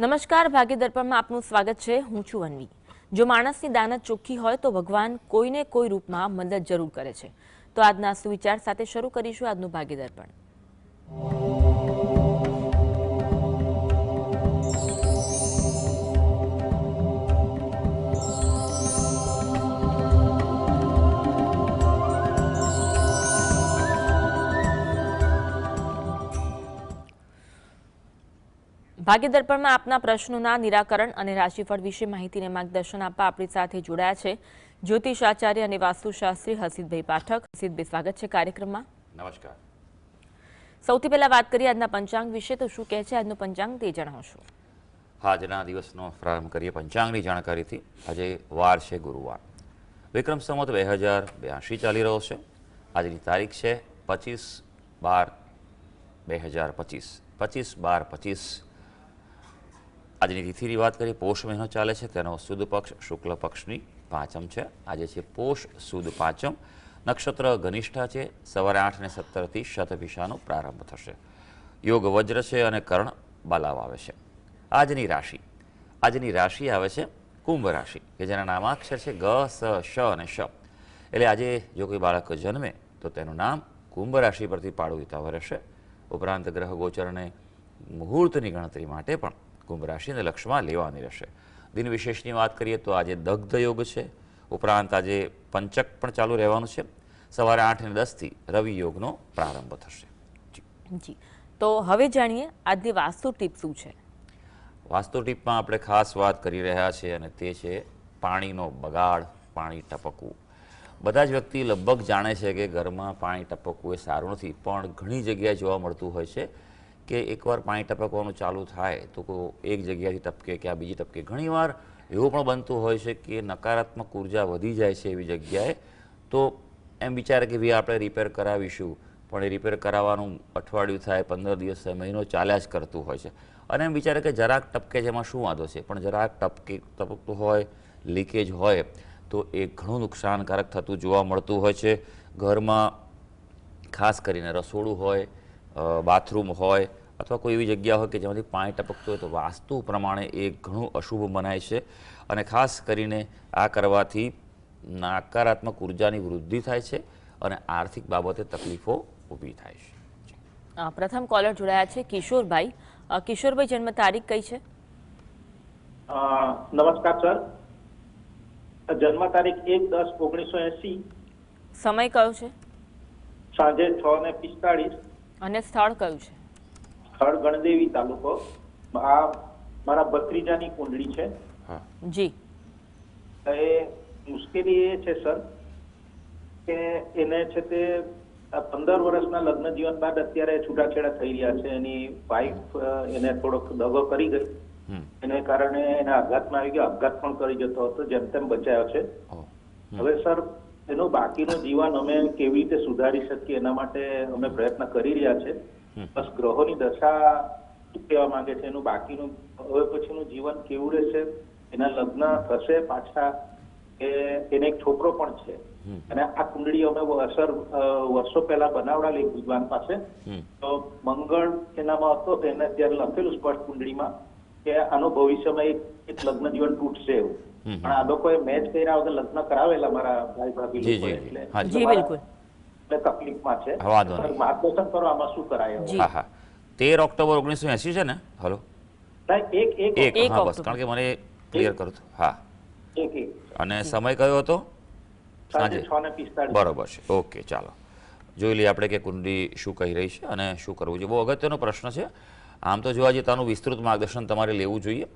નમસ્કાર, ભાગ્ય દર્પણમાં આપનું સ્વાગત છે. હું છું અન્વી. જો માણસની દાનત ચોખ્ખી હોય તો ભગવાન કોઈને કોઈ રૂપમાં મદદ જરૂર કરે છે. તો આજના સુવિચાર સાથે શરૂ કરીશું આજનું ભાગ્ય દર્પણ. ભાગ્ય દર્પણમાં આપના પ્રશ્નોના નિરાકરણ અને રાશિફળ વિશે માહિતીને માર્ગદર્શન આપવા આપણી સાથે જોડાયા છે જ્યોતિષ આચાર્ય અને વાસ્તુશાસ્ત્રી હર્ષિતભાઈ પાઠક. હર્ષિતભાઈ, સ્વાગત છે કાર્યક્રમમાં. નમસ્કાર. સૌથી પહેલા વાત કરીએ આજના પંચાંગ વિશે. તો શું કહે છે આજનું પંચાંગ તે જણાવશો? આજના દિવસનો પ્રારંભ કરીએ પંચાંગની જાણકારીથી. આજે વાર છે ગુરુવાર, વિક્રમ સંવત 2082 ચાલી રહ્યો છે. આજની તારીખ છે 25/12/2025, 25/12/25. આજની તિથિની વાત કરીએ, પોષ મહિનો ચાલે છે, તેનો સુદ પક્ષ શુક્લ પક્ષની પાંચમ છે. આજે છે પોષ સુદ પાંચમ. નક્ષત્ર ઘનિષ્ઠા છે. સવારે 8:17 શતભિષાનો પ્રારંભ થશે. યોગ વજ્ર છે અને કર્ણ બાલાવ આવે છે. આજની રાશિ આવે છે કુંભ રાશિ, કે જેના નામાક્ષર છે ગ, સ, શ અને શ. એટલે આજે જો કોઈ બાળક જન્મે તો તેનું નામ કુંભ રાશિ પરથી પાડવું હિતાવહ રહેશે. ઉપરાંત ગ્રહ ગોચર અને મુહૂર્તની ગણતરી માટે પણ કુંભ રાશિને લક્ષમાં લેવાની રહેશે. દિન વિશેષની વાત કરીએ તો આજે દગ્ધ યોગ છે. ઉપરાંત આજે પંચક પણ ચાલુ રહેવાનું છે. સવારે 8:10 રવિ યોગનો પ્રારંભ થશે. જી, તો હવે જાણીએ આજની વાસ્તુ ટીપ શું છે. વાસ્તુ ટીપમાં આપણે ખાસ વાત કરી રહ્યા છીએ અને તે છે પાણીનો બગાડ, પાણી ટપકવું. બધા જ વ્યક્તિ લગભગ જાણે છે કે ઘરમાં પાણી ટપકવું એ સારું નથી, પણ ઘણી જગ્યાએ જોવા મળતું હોય છે કે એકવાર પાણી ટપકવાનું ચાલુ થાય તો એક જગ્યાથી ટપકે કે આ બીજી ટપકે. ઘણીવાર એવું પણ બનતું હોય છે કે નકારાત્મક ઉર્જા વધી જાય છે એવી જગ્યાએ, તો એમ વિચારે કે ભાઈ આપણે રિપેર કરાવીશું, પણ એ રિપેર કરાવવાનું અઠવાડિયું થાય, 15 દિવસ થાય, મહિનો ચાલ્યા જ કરતું હોય છે. અને એમ વિચારે કે જરાક ટપકે છે એમાં શું વાંધો છે, પણ જરાક ટપકતું હોય, લીકેજ હોય તો એ ઘણું નુકસાનકારક થતું જોવા મળતું હોય છે. ઘરમાં ખાસ કરીને રસોડું હોય, બાથરૂમ હોય અથવા કોઈ એવી જગ્યા હોય કે જેમાંથી પાણી ટપકતું હોય તો વાસ્તુ પ્રમાણે એ ઘણું અશુભ મનાય છે. અને ખાસ કરીને આ કરવાથી નકારાત્મક ઉર્જાની વૃદ્ધિ થાય છે અને આર્થિક બાબતે તકલીફો ઊભી થાય છે. પ્રથમ કોલર જોડાયા છે કિશોરભાઈ. કિશોરભાઈ, જન્મ તારીખ કઈ છે? નમસ્કાર સર, જન્મ તારીખ 1/10/1980. સમય કયો છે? સાંજે 6:45. અને સ્થળ કયું છે? સ્થળ ગણદેવી તાલુકો. આ મારા ભત્રીજાની કુંડળી છે. જી. એ મુશ્કેલી એ છે સર કે એને છે તે 15 વર્ષના લગ્ન જીવન બાદ અત્યારે છૂટાછેડા થઈ રહ્યા છે. એની વાઈફ એને થોડોક દગો કરી ગઈ, એને કારણે એના આઘાતમાં આવી ગયો. આપઘાત પણ કરી જતો હતો, જેમ તેમ બચાયો છે. હવે સર, એનું બાકીનું જીવન અમે કેવી રીતે સુધારી શકીએ એના માટે અમે પ્રયત્ન કરી રહ્યા છે. બસ ગ્રહોની દશા શું કહેવા માંગે છે, એનું બાકીનું હવે પછીનું જીવન કેવું રહેશે, એના લગ્ન થશે પાછા, એને એક છોકરો પણ છે. અને આ કુંડળી અમે વર્ષો પહેલા બનાવડાવી વિદ્વાન પાસે. તો મંગળ એનામાં હતો, એને ત્યારે લખેલું સ્પષ્ટ કુંડળીમાં કે આનું ભવિષ્યમાં એક લગ્ન જીવન તૂટશે એવું. પણ આ લોકોએ મેચ કર્યા વગર લગ્ન કરાવેલા મારા ભાઈ ભાભી લોકો, એટલે તકલીફમાં છે. માર્ગદર્શન કરો આમાં શું કરાય. 13 ઓક્ટોબર 1980 છે ને? હલો, બસ કારણ કે મને ક્લિયર કરું. હા, અને સમય કયો હતો? સાંજે 6:45. બરોબર છે. ઓકે, ચાલો જોઈ લઈએ આપણે કે કુંડળી શું કહી રહી છે અને શું કરવું જોઈએ. બહુ અગત્યનો પ્રશ્ન છે. આમ તો જોવા જઈએ તો આનું વિસ્તૃત માર્ગદર્શન તમારે લેવું જોઈએ.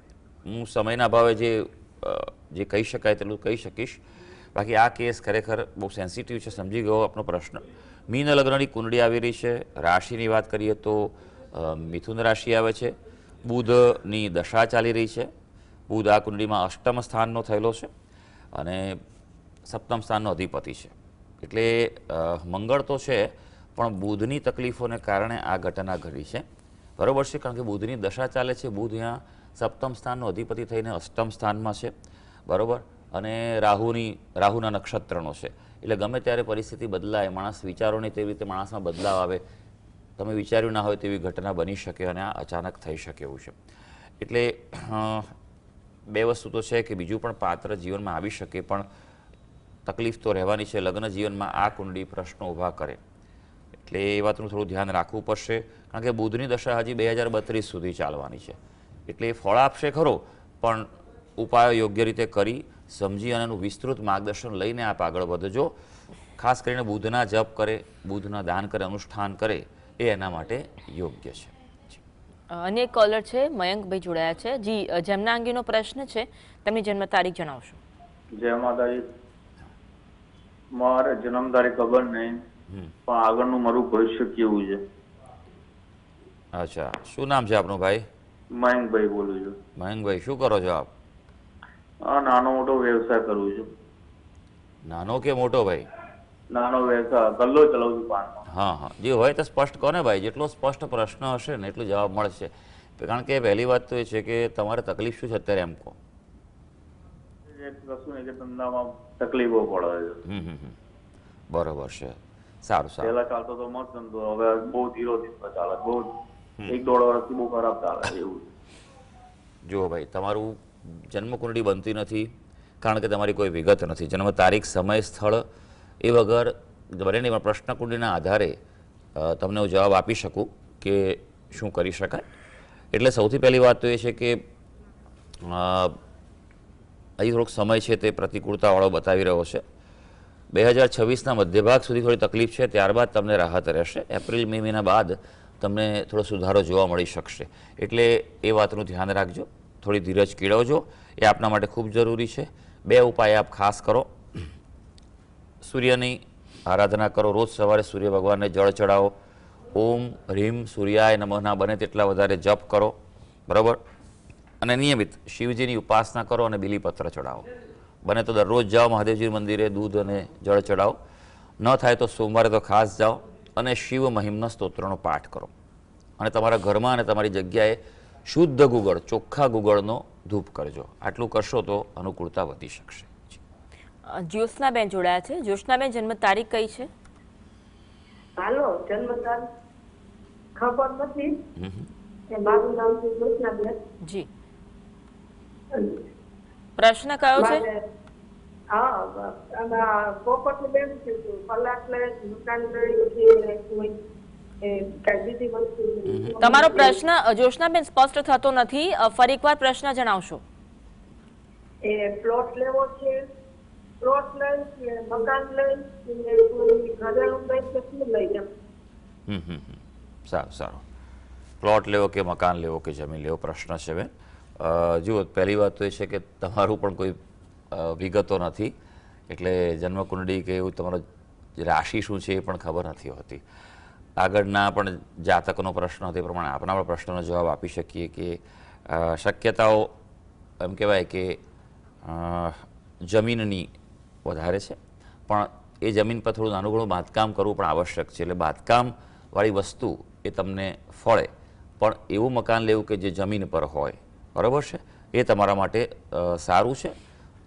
હું સમયના અભાવે જે કહી શકાય તેટલું કહી શકીશ. બાકી આ કેસ ખરેખર બહુ સેન્સિટિવ છે. સમજી ગયો આપનો પ્રશ્ન. મીન લગ્નની કુંડળી આવી રહી છે. રાશિની વાત કરીએ તો મિથુન રાશિ આવે છે. બુધની દશા ચાલી રહી છે. બુધ આ કુંડળીમાં અષ્ટમ સ્થાનનો થયેલો છે અને સપ્તમ સ્થાનનો અધિપતિ છે. એટલે મંગળ તો છે, પણ બુધની તકલીફોને કારણે આ ઘટના ઘડી છે. બરાબર છે, કારણ કે બુધની દશા ચાલે છે. બુધ અહીંયા સપ્તમ સ્થાનનો અધિપતિ થઈને અષ્ટમ સ્થાનમાં છે. બરાબર. અને રાહુના નક્ષત્રનો છે. એટલે ગમે ત્યારે પરિસ્થિતિ બદલાય, માણસ વિચારોની તેવી રીતે માણસમાં બદલાવ આવે, તમે વિચાર્યું ના હોય તેવી ઘટના બની શકે અને આ અચાનક થઈ શકે એવું છે. એટલે બે વસ્તુ તો છે કે બીજું પણ પાત્ર જીવનમાં આવી શકે, પણ તકલીફ તો રહેવાની છે. લગ્ન જીવનમાં આ કુંડળી પ્રશ્નો ઊભા કરે એટલે એ વાતનું થોડું ધ્યાન રાખવું પડશે, કારણ કે બુધની દશા હજી 2032 સુધી ચાલવાની છે. એટલે એ ફળ આપશે ખરો, પણ ઉપાયો યોગ્ય રીતે કરી સમજી અને એનું વિસ્તૃત માર્ગદર્શન લઈને આપ આગળ વધજો. ખાસ કરીને બુધના જપ કરે, બુધના દાન કરે, અનુષ્ઠાન કરે એ એના માટે યોગ્ય છે. અન્ય એક કોલર છે, મયંકભાઈ જોડાયા છે. જી, જેમના અંગેનો પ્રશ્ન છે તેમની જન્મ તારીખ જણાવશો. જય માતાજી. મારે જન્મ તારીખ ખબર નહીં, પણ આગળનું મારું ભવિષ્ય કેવું છે. અચ્છા, શું નામ છે આપનું ભાઈ? મયંકભાઈ બોલું છું. મયંકભાઈ, શું કરો છો આપ? નાનો મોટો વ્યવસાય કરું છું. નાનો કે મોટો ભાઈ? નાનો વ્યવસાય, ગલ્લો ચલાવું છું પાનનો. હા હા, જે હોય તો સ્પષ્ટ કહો ને ભાઈ. જેટલો સ્પષ્ટ પ્રશ્ન હશે ને એટલો જવાબ મળશે. કારણ કે પહેલી વાત તો એ છે કે તમારે તકલીફ શું છે અત્યારે એમ કહો. કશું નહીં કે ધંધામાં તકલીફો પડે છે. બરોબર છે, સારું સારું. પહેલા ચાલતો તો મસ્ત ધંધો, હવે બહુ ધીરો ધીરો ચાલે. બહુ 1-1.5 વર્ષથી બહુ ખરાબ ચાલે એવું. જુઓ ભાઈ, તમારું જન્મકુંડળી બનતી નથી કારણ કે તમારી કોઈ વિગત નથી. જન્મ તારીખ, સમય, સ્થળ એ વગર બને નહીં, પણ પ્રશ્ન કુંડળીના આધારે તમને હું જવાબ આપી શકું કે શું કરી શકાય. એટલે સૌથી પહેલી વાત તો એ છે કે અહીં થોડોક સમય છે તે પ્રતિકૂળતાવાળો બતાવી રહ્યો છે. 2026ના મધ્યભાગ સુધી થોડી તકલીફ છે, ત્યારબાદ તમને રાહત રહેશે. એપ્રિલ મે મહિના બાદ તમને થોડો સુધારો જોવા મળી શકશે. એટલે એ વાતનું ધ્યાન રાખજો, થોડી ધીરજ કેળવજો, એ આપના માટે ખૂબ જરૂરી છે. 2 ઉપાય આપ ખાસ કરો. સૂર્યની આરાધના કરો, રોજ સવારે સૂર્ય ભગવાનને જળ ચડાવો. ઓમ હ્રીમ સૂર્યાય નમઃના બને તેટલા વધારે જપ કરો, બરાબર. અને નિયમિત શિવજીની ઉપાસના કરો અને બીલીપત્ર ચડાવો. બને તો દરરોજ જાઓ મહાદેવજી મંદિરે, દૂધ અને જળ ચડાવો. ન થાય તો સોમવારે તો ખાસ જાઓ અને શિવ મહિમ્ન સ્તોત્રનો પાઠ કરો. અને તમારા ઘરમાં અને તમારી જગ્યાએ શુદ્ધ ગુગળ, ચોખ્ખા ગુગળનો ધૂપ કરજો. આટલું કરશો તો અનુકૂળતા વધી શકશે. જ્યોત્સનાબેન જોડાયા છે. જ્યોત્સનાબેન, જન્મ તારીખ કઈ છે? હાલો, જન્મ તારીખ ખબર નથી. મારું નામ છે જ્યોત્સનાબેન. જી, પ્રશ્ન કયો છે? હા, પ્રોપર્ટી બેન છે, પલાટ લઈ, મકાન લઈ કે બીજી વસ્તુ. તમારો પ્રશ્ન જ્યોત્સનાબેન સ્પષ્ટ થતો નથી, ફરી એકવાર પ્રશ્ન જણાવશો. એ પ્લોટ લેવો છે, પ્લોટ લઈ કે મકાન લઈ કે કોઈ ઘરેલું લઈ કે શું લઈ એમ. સારું સારું. પ્લોટ લેવો કે મકાન લેવો કે જમીન લેવો પ્રશ્ન છે બેન. જુઓ, પહેલી વાત તો એ છે કે તમારું પણ કોઈ વિગતો નથી, એટલે જન્મકુંડળી કે એવું તમારો રાશિ શું છે એ પણ ખબર નથી હોતી. આગળના પણ જાતકનો પ્રશ્ન તે પ્રમાણે આપણા પણ પ્રશ્નનો જવાબ આપી શકીએ કે શક્યતાઓ એમ કહેવાય કે જમીનની વધારે છે, પણ એ જમીન પર થોડું નાનું ઘણું બાંધકામ કરવું પણ આવશ્યક છે. એટલે બાંધકામવાળી વસ્તુ એ તમને ફળે, પણ એવું મકાન લેવું કે જે જમીન પર હોય, બરાબર છે, એ તમારા માટે સારું છે.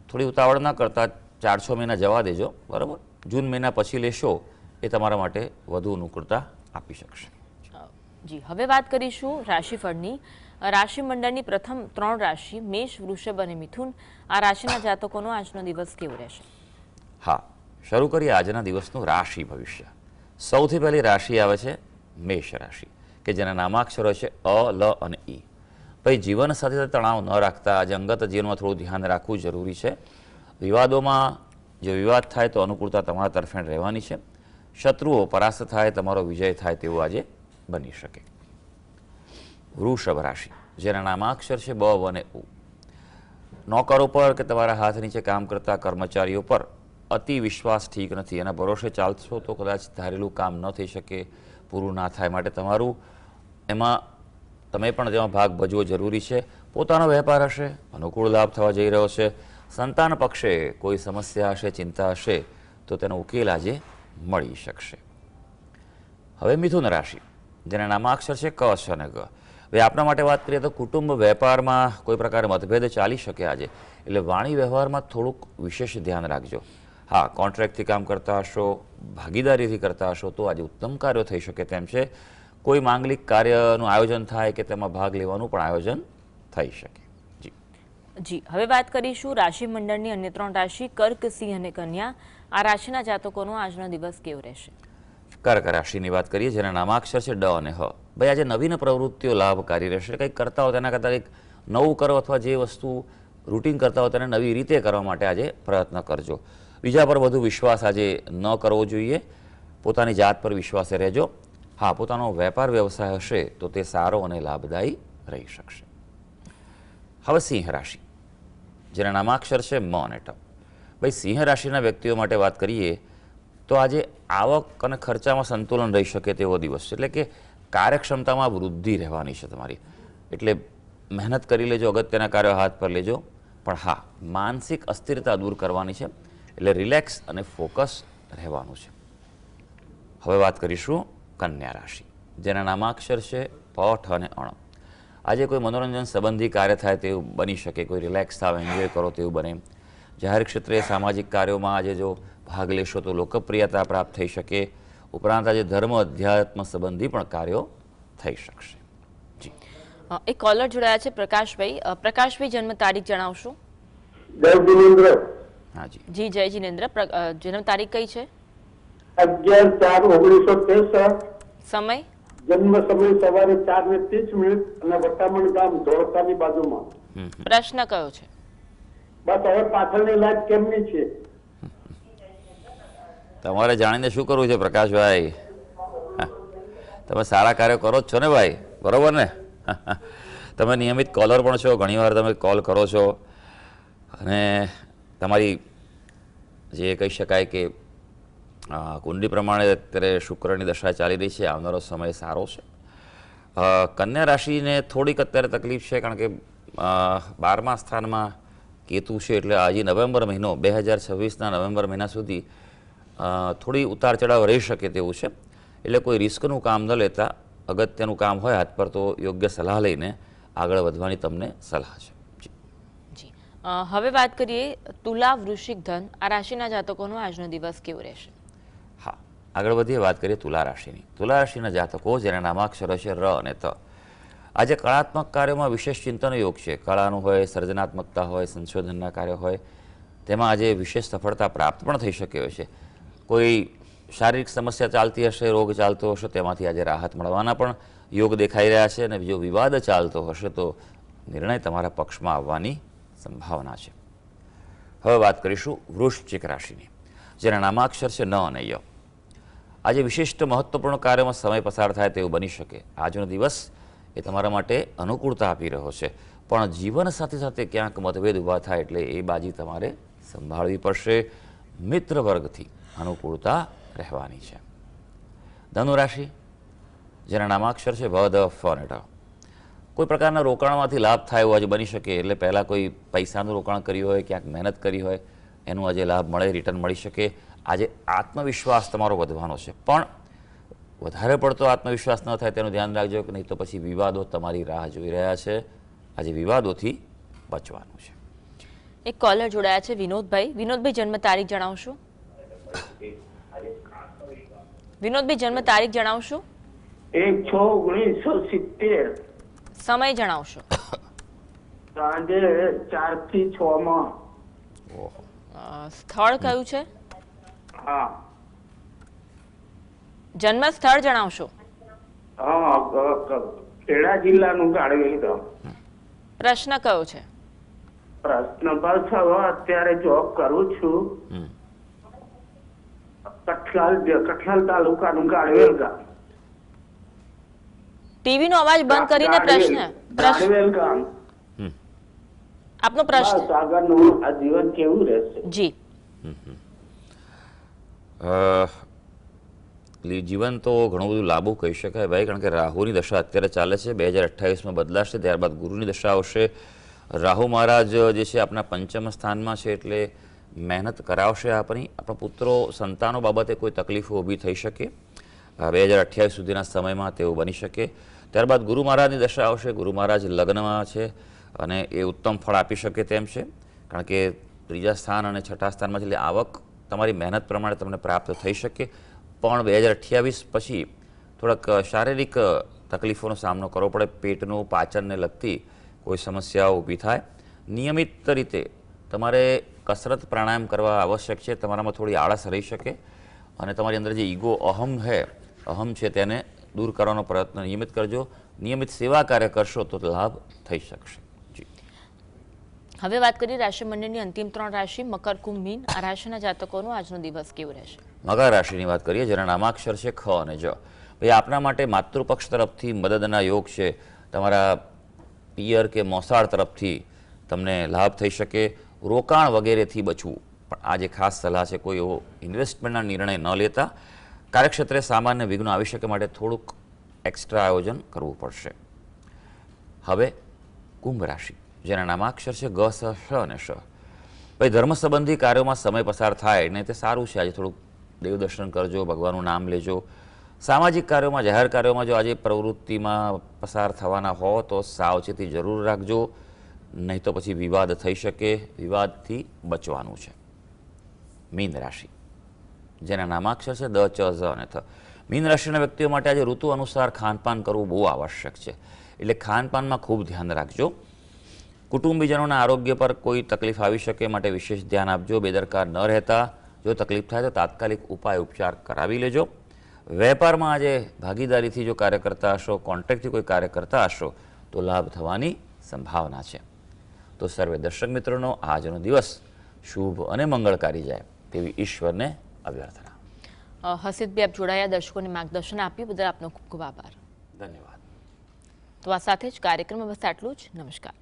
થોડી ઉતાવળ ના કરતાં 4-6 મહિના જવા દેજો, બરાબર. જૂન મહિના પછી લેશો એ તમારા માટે વધુ અનુકૂળતા આપી શકશે. જી, હવે વાત કરીશું રાશિફળની. રાશિ મંડળની પ્રથમ 3 રાશિ મેષ, વૃષભ અને મિથુન, આ રાશિના જાતકોનો આજનો દિવસ કેવો રહેશે? હા, શરૂ કરીએ આજના દિવસનું રાશિ ભવિષ્ય. સૌથી પહેલી રાશિ આવે છે મેષ રાશિ, કે જેના નામાક્ષરો છે અ, લ અને ઈ. ભાઈ, જીવન સાથે તણાવ ન રાખતા આજે અંગત જીવનમાં થોડું ધ્યાન રાખવું જરૂરી છે. વિવાદોમાં જો વિવાદ થાય તો અનુકૂળતા તમારા તરફેણ રહેવાની છે. શત્રુઓ પરાસ્ત થાય, તમારો વિજય થાય તેવું આજે બની શકે. વૃષભ રાશિ, જેના નામાક્ષર છે બ અને ઉ. નોકરો પર કે તમારા હાથ નીચે કામ કરતા કર્મચારીઓ પર અતિ વિશ્વાસ ઠીક નથી. એના ભરોસે ચાલશો તો કદાચ ધારેલું કામ ન થઈ શકે, પૂરું ના થાય. માટે તમારું એમાં તમે પણ તેમાં ભાગ ભજવો જરૂરી છે. પોતાનો વેપાર હશે, અનુકૂળ લાભ થવા જઈ રહ્યો છે. સંતાન પક્ષે કોઈ સમસ્યા હશે, ચિંતા હશે તો તેનો ઉકેલ આજે મળી શકશે. હવે મિથુન રાશિ, જેના નામાક્ષર છે ક, શ અને ગ. હવે આપણા માટે વાત કરીએ તો કુટુંબ વ્યવહારમાં કોઈ પ્રકારે મતભેદ ચાલી શકે આજે, એટલે વાણી વ્યવહારમાં થોડુંક વિશેષ ધ્યાન રાખજો. હા, કોન્ટ્રાક્ટથી કામ કરતા હશો, ભાગીદારીથી કરતા હશો તો આજે ઉત્તમ કાર્યો થઈ શકે તેમ છે. કોઈ માંગલિક કાર્યનું આયોજન થાય કે તેમાં ભાગ લેવાનું પણ આયોજન થઈ શકે. જી જી, હવે વાત કરીશું રાશિ મંડળની અન્ય 3 રાશિ કર્ક, સિંહ અને કન્યા. આ રાશિના જાતકોનો આજનો દિવસ કેવો રહેશે? કર્ક રાશિની વાત કરીએ, જેના નામાક્ષર છે ડ અને હ. ભાઈ, આજે નવીન પ્રવૃત્તિઓ લાભકારી રહેશે. કંઈક કરતા હો તેના કરતાં કંઈક નવું કરો, અથવા જે વસ્તુ રૂટીન કરતા હો તેને નવી રીતે કરવા માટે આજે પ્રયત્ન કરજો. બીજા પર વધુ વિશ્વાસ આજે ન કરવો જોઈએ. પોતાની જાત પર વિશ્વાસે રહેજો. હા, પોતાનો વેપાર વ્યવસાય હશે તો તે સારો અને લાભદાયી રહી શકશે. હવે સિંહ રાશિ, જેના નામાક્ષર છે મ અને ટ. ભાઈ, સિંહ રાશિના વ્યક્તિઓ માટે વાત કરીએ તો આજે આવક અને ખર્ચામાં સંતુલન રહી શકે તેવો દિવસ છે. એટલે કે કાર્યક્ષમતામાં વૃદ્ધિ રહેવાની છે તમારી. એટલે મહેનત કરી લેજો, અગત્યના કાર્યો હાથ પર લેજો. પણ હા, માનસિક અસ્થિરતા દૂર કરવાની છે. એટલે રિલેક્સ અને ફોકસ રહેવાનું છે. હવે વાત કરીશું કન્યા રાશિ, જેના નામાક્ષર છે પ, ઠ અને અણ. આજે કોઈ મનોરંજન સંબંધી કાર્ય થાય તેવું બની શકે, કોઈ રિલેક્સ થાવ, એન્જોય કરો તેવું બને. જાહેર ક્ષેત્રે સામાજિક કાર્યોમાં આજે જો ભાગ લેશો તો લોકપ્રિયતા પ્રાપ્ત થઈ શકે. ઉપરાંત આજે ધર્મ અધ્યાત્મ સંબંધી પણ કાર્યો થઈ શકશે. જી, એક કોલર જોડાયા છે પ્રકાશભાઈ. પ્રકાશભાઈ, જન્મ તારીખ જણાવશો? જય જિનેન્દ્ર. હા જી. જી, જય જિનેન્દ્ર. જન્મ તારીખ કઈ છે? 11/4/1963. સમય? જન્મ સમય સવારે 4:30 અને વટામણ ગામ ધોળકાની બાજુમાં. પ્રશ્ન કયો છે? બસ હવે પાછળની લાઈફ કેમની છે? તમારે જાણીને શું કરવું છે પ્રકાશભાઈ? તમે સારા કાર્યો કરો જ છો ને ભાઈ, બરોબર ને? તમે નિયમિત કોલર પણ છો, ઘણીવાર તમે કોલ કરો છો. અને તમારી જે કહી શકાય કે કુંડલી પ્રમાણે અત્યારે શુક્રની દશા ચાલી રહી છે. આવનારો સમય સારો છે. કન્યા રાશિને થોડીક અત્યારે તકલીફ છે, કારણ કે 12મા સ્થાનમાં કેતુ છે. એટલે આજે નવેમ્બર મહિનો 2026ના નવેમ્બર મહિના સુધી થોડી ઉતાર ચઢાવ રહી શકે તેવું છે. એટલે કોઈ રિસ્કનું કામ ન લેતા, અગત્યનું કામ હોય હાથ પર તો યોગ્ય સલાહ લઈને આગળ વધવાની તમને સલાહ છે. જી, હવે વાત કરીએ તુલા, વૃશ્ચિક, ધન. આ રાશિના જાતકોનો આજનો દિવસ કેવો રહેશે? હા, આગળ વધીએ, વાત કરીએ તુલા રાશિની. તુલા રાશિના જાતકો, જેના નામાક્ષરો છે ર અને ત. આજે કળાત્મક કાર્યોમાં વિશેષ ચિંતન યોગ છે. કળાનું હોય, સર્જનાત્મકતા હોય, સંશોધનના કાર્ય હોય, તેમાં આજે વિશેષ સફળતા પ્રાપ્ત પણ થઈ શકે છે. કોઈ શારીરિક સમસ્યા ચાલતી હશે, રોગ ચાલતો હશે, તેમાંથી આજે રાહત મળવાના પણ યોગ દેખાઈ રહ્યા છે. અને જો વિવાદ ચાલતો હશે તો નિર્ણય તમારા પક્ષમાં આવવાની સંભાવના છે. હવે વાત કરીશું વૃશ્ચિક રાશિની, જેના નામાક્ષર છે ન અને ય. આજે વિશિષ્ટ મહત્વપૂર્ણ કાર્યમાં સમય પસાર થાય તેવું બની શકે. આજનો દિવસ એ તમારા માટે અનુકૂળતા આપી રહ્યો છે. પણ જીવન સાથે સાથે ક્યાંક મતભેદ ઊભા થાય એટલે એ બાજી તમારે સંભાળવી પડશે. મિત્ર વર્ગથી અનુકૂળતા રહેવાની છે. ધનુ રાશિ, જેના નામાક્ષર છે ભ, ધ, ફ અને ટ. કોઈ પ્રકારના રોકાણમાંથી લાભ થાય એવું આજે બની શકે. એટલે પહેલાં કોઈ પૈસાનું રોકાણ કર્યું હોય, ક્યાંક મહેનત કરી હોય, એનું આજે લાભ મળે, રિટર્ન મળી શકે. આજે આત્મવિશ્વાસ તમારો વધવાનો છે. પણ વધારે પડતો આત્મવિશ્વાસ ન થાય તેનું ધ્યાન રાખજો, કે નહીં તો પછી વિવાદો તમારી રાહ જોઈ રહ્યા છે. આજે વિવાદોથી બચવાનું છે. એક કોલર જોડાયા છે વિનોદભાઈ. વિનોદભાઈ, જન્મ તારીખ જણાવશો? વિનોદભાઈ, જન્મ તારીખ જણાવશો? 1/6/1970. સમય જણાવશો? સાંજે 4 થી 6 માં. સ્થળ કયું છે? હા જન્મ સ્થળ જણાવશો? ખેડા જિલ્લાનું કાળવેલ ગામ. પ્રશ્ન કયો છે? પ્રશ્ન બસ હવે અત્યારે જોબ કરું છું. કઠલાલ તાલુકાનું કાળવેલ ગામ. ટીવી નો અવાજ બંધ કરીને પ્રશ્ન. કાળવેલ ગામ. આપનો પ્રશ્ન. બસ આગળનું આ જીવન કેવું રહેશે? જી, જીવન તો ઘણું બધું લાંબુ કહી શકાય ભાઈ, કારણ કે રાહુની દશા અત્યારે ચાલે છે. 2028માં બદલાશે, ત્યારબાદ ગુરુની દશા આવશે. રાહુ મહારાજ જે છે આપણા પંચમ સ્થાનમાં છે, એટલે મહેનત કરાવશે આપણા પુત્રો સંતાનો બાબતે કોઈ તકલીફો ઊભી થઈ શકે. 2028 સુધીના સમયમાં તેવું બની શકે. ત્યારબાદ ગુરુ મહારાજની દશા આવશે. ગુરુ મહારાજ લગ્નમાં છે અને એ ઉત્તમ ફળ આપી શકે તેમ છે, કારણ કે ત્રીજા સ્થાન અને છઠ્ઠા સ્થાનમાં છે. એટલે આવક તમારી મહેનત પ્રમાણે તમને પ્રાપ્ત થઈ શકે. પણ 2028 પછી થોડાક શારીરિક તકલીફોનો સામનો કરવો પડે. પેટનું, પાચનને લગતી કોઈ સમસ્યાઓ ઊભી થાય. નિયમિત રીતે તમારે કસરત પ્રાણાયામ કરવા આવશ્યક છે. તમારામાં થોડી આળસ રહી શકે અને તમારી અંદર જે ઈગો અહમ છે તેને દૂર કરવાનો પ્રયત્ન નિયમિત કરજો. નિયમિત સેવા કાર્ય કરશો તો લાભ થઈ શકશે. જી, હવે વાત કરીએ રાશિમંડળની અંતિમ 3 રાશિ મકર, કુંભ, મીન. આ રાશિના જાતકોનો આજનો દિવસ કેવો રહેશે? મકર રાશિની વાત કરીએ, જેના નામાક્ષર છે ખ અને જ. ભાઈ, આપના માટે માતૃપક્ષ તરફથી મદદના યોગ છે. તમારા પિયર કે મોસાળ તરફથી તમને લાભ થઈ શકે. રોકાણ વગેરેથી બચવું, પણ આ જે ખાસ સલાહ છે, કોઈ એવો ઇન્વેસ્ટમેન્ટના નિર્ણય ન લેતા. કાર્યક્ષેત્રે સામાન્ય વિઘ્નો આવી શકે, માટે થોડુંક એક્સ્ટ્રા આયોજન કરવું પડશે. હવે કુંભ રાશિ, જેના નામાક્ષર છે ગ, સ, શ અને શ. ભાઈ, ધર્મ સંબંધી કાર્યોમાં સમય પસાર થાય ને તે સારું છે. આજે થોડુંક દેવદર્શન કરજો, ભગવાનનું નામ લેજો. સામાજિક કાર્યોમાં, જાહેર કાર્યોમાં જો આજે પ્રવૃત્તિમાં પસાર થવાના હો તો સાવચેતી જરૂર રાખજો, નહીં તો પછી વિવાદ થઈ શકે. વિવાદથી બચવાનું છે. મીન રાશિ, જેના નામાક્ષર છે દ, ચ, ઝ અને થ. મીન રાશિના વ્યક્તિઓ માટે આજે ઋતુ અનુસાર ખાનપાન કરવું બહુ આવશ્યક છે. એટલે ખાનપાનમાં ખૂબ ધ્યાન રાખજો. કુટુંબીજનોના આરોગ્ય પર કોઈ તકલીફ આવી શકે, માટે વિશેષ ધ્યાન આપજો. બેદરકાર ન રહેતા. જો તકલીફ થાય તો તાત્કાલિક ઉપચાર કરાવી લેજો. વેપારમાં આજે ભાગીદારીથી જો કાર્ય કરતા હશો, કોન્ટ્રાક્ટથી કોઈ કાર્ય કરતા હશો તો લાભ થવાની સંભાવના છે. તો સર્વે દર્શક મિત્રોનો આજનો દિવસ શુભ અને મંગળકારી જાય તેવી ઈશ્વરને અભ્યર્થના. હસીદભાઈ, આપ જોડાયા, દર્શકોને માર્ગદર્શન આપ્યું બદલ આપનો ખૂબ ખૂબ આભાર. ધન્યવાદ. તો આ સાથે જ કાર્યક્રમમાં બસ આટલું જ. નમસ્કાર.